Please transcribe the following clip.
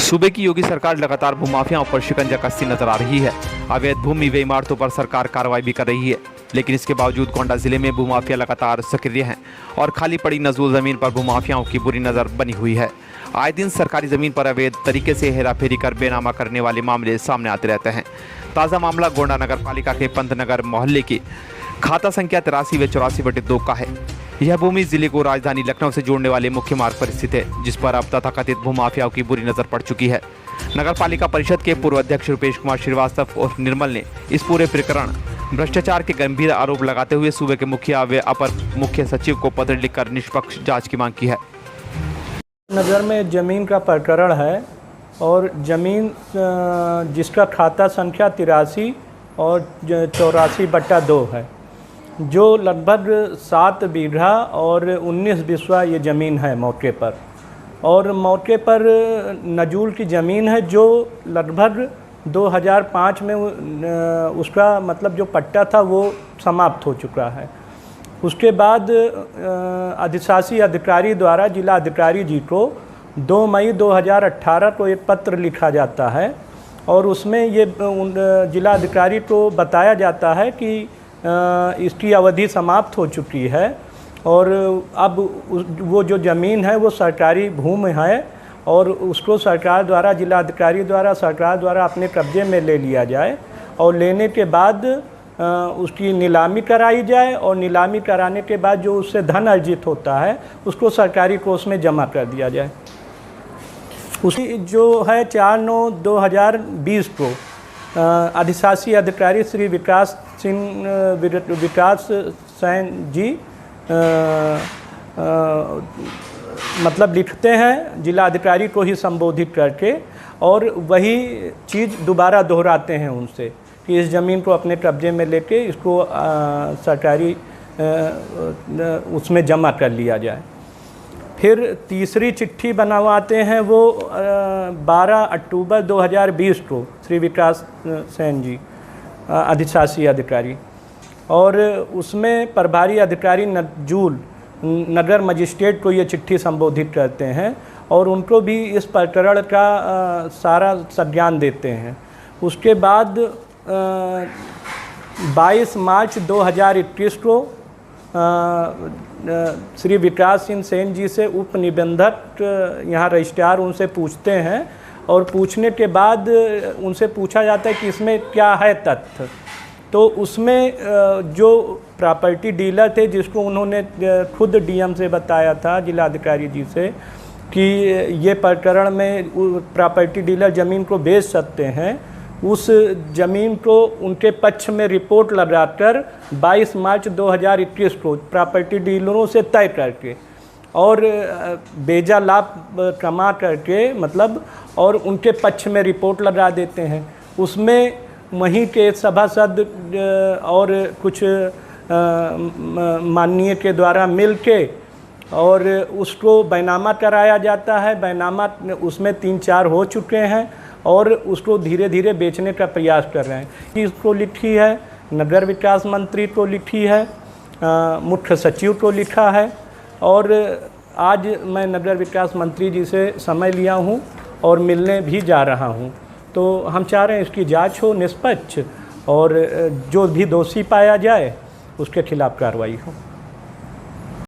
सूबे की योगी सरकार लगातार भूमाफियाओं पर शिकंजा कसती नजर आ रही है। अवैध भूमि व इमारतों पर सरकार कार्रवाई भी कर रही है, लेकिन इसके बावजूद गोंडा जिले में भूमाफिया लगातार सक्रिय हैं और खाली पड़ी नजूल जमीन पर भूमाफियाओं की बुरी नजर बनी हुई है। आए दिन सरकारी जमीन पर अवैध तरीके से हेराफेरी कर बेनामा करने वाले मामले सामने आते रहते हैं। ताज़ा मामला गोंडा नगर पालिका के पंतनगर मोहल्ले की खाता संख्या 83 व 84/2 का है। यह भूमि जिले को राजधानी लखनऊ से जोड़ने वाले मुख्य मार्ग पर स्थित है, जिस पर अब तथाकथित भूमाफियाओं की बुरी नजर पड़ चुकी है। नगर पालिका परिषद के पूर्व अध्यक्ष रुपेश कुमार श्रीवास्तव और निर्मल ने इस पूरे प्रकरण भ्रष्टाचार के गंभीर आरोप लगाते हुए सूबे के मुखिया व अपर मुख्य सचिव को पत्र लिखकर निष्पक्ष जांच की मांग की है। नगर में ज़मीन का प्रकरण है और ज़मीन जिसका खाता संख्या 83 और 84/2 है, जो लगभग 7 बीघा और 19 बिस्वा ये ज़मीन है मौके पर। और मौके पर नजूल की ज़मीन है जो लगभग 2005 में उसका मतलब जो पट्टा था वो समाप्त हो चुका है। उसके बाद अधिशासी अधिकारी द्वारा जिला अधिकारी जी को 2 मई 2018 को एक पत्र लिखा जाता है और उसमें ये जिला अधिकारी को बताया जाता है कि इसकी अवधि समाप्त हो चुकी है और अब वो जो ज़मीन है वो सरकारी भूमि है और उसको सरकार द्वारा जिला अधिकारी द्वारा सरकार द्वारा अपने कब्जे में ले लिया जाए और लेने के बाद उसकी नीलामी कराई जाए और नीलामी कराने के बाद जो उससे धन अर्जित होता है उसको सरकारी कोष में जमा कर दिया जाए। उसी जो है 4/9/2020 को अधिशासी अधिकारी श्री विकास सैन जी मतलब लिखते हैं जिला अधिकारी को ही संबोधित करके और वही चीज़ दोबारा दोहराते हैं उनसे कि इस ज़मीन को अपने कब्जे में लेके इसको सरकारी उसमें जमा कर लिया जाए। फिर तीसरी चिट्ठी बनवाते हैं वो 12 अक्टूबर 2020 को श्री विकास सैन जी अधिशासी अधिकारी, और उसमें प्रभारी अधिकारी नजूल नगर मजिस्ट्रेट को ये चिट्ठी संबोधित करते हैं और उनको भी इस प्रकरण का सारा संज्ञान देते हैं। उसके बाद 22 मार्च 2021 को श्री विकास सिंह सेन जी से उप निबंधक यहाँ रजिस्ट्रार उनसे पूछते हैं और पूछने के बाद उनसे पूछा जाता है कि इसमें क्या है तथ्य। तो उसमें जो प्रॉपर्टी डीलर थे जिसको उन्होंने खुद डीएम से बताया था जिला अधिकारी जी से कि ये प्रकरण में प्रॉपर्टी डीलर ज़मीन को बेच सकते हैं, उस ज़मीन को उनके पक्ष में रिपोर्ट लगाकर 22 मार्च 2021 को प्रॉपर्टी डीलरों से तय करके और बेजा लाभ कमा करके मतलब और उनके पक्ष में रिपोर्ट लगा देते हैं। उसमें वहीं के सभासद और कुछ माननीय के द्वारा मिलके और उसको बैनामा कराया जाता है। बैनामा उसमें 3-4 हो चुके हैं और उसको धीरे धीरे बेचने का प्रयास कर रहे हैं। इसको लिखी है नगर विकास मंत्री को लिखी है, मुख्य सचिव को लिखा है और आज मैं नगर विकास मंत्री जी से समय लिया हूँ और मिलने भी जा रहा हूँ। तो हम चाह रहे हैं इसकी जांच हो निष्पक्ष और जो भी दोषी पाया जाए उसके खिलाफ कार्रवाई हो।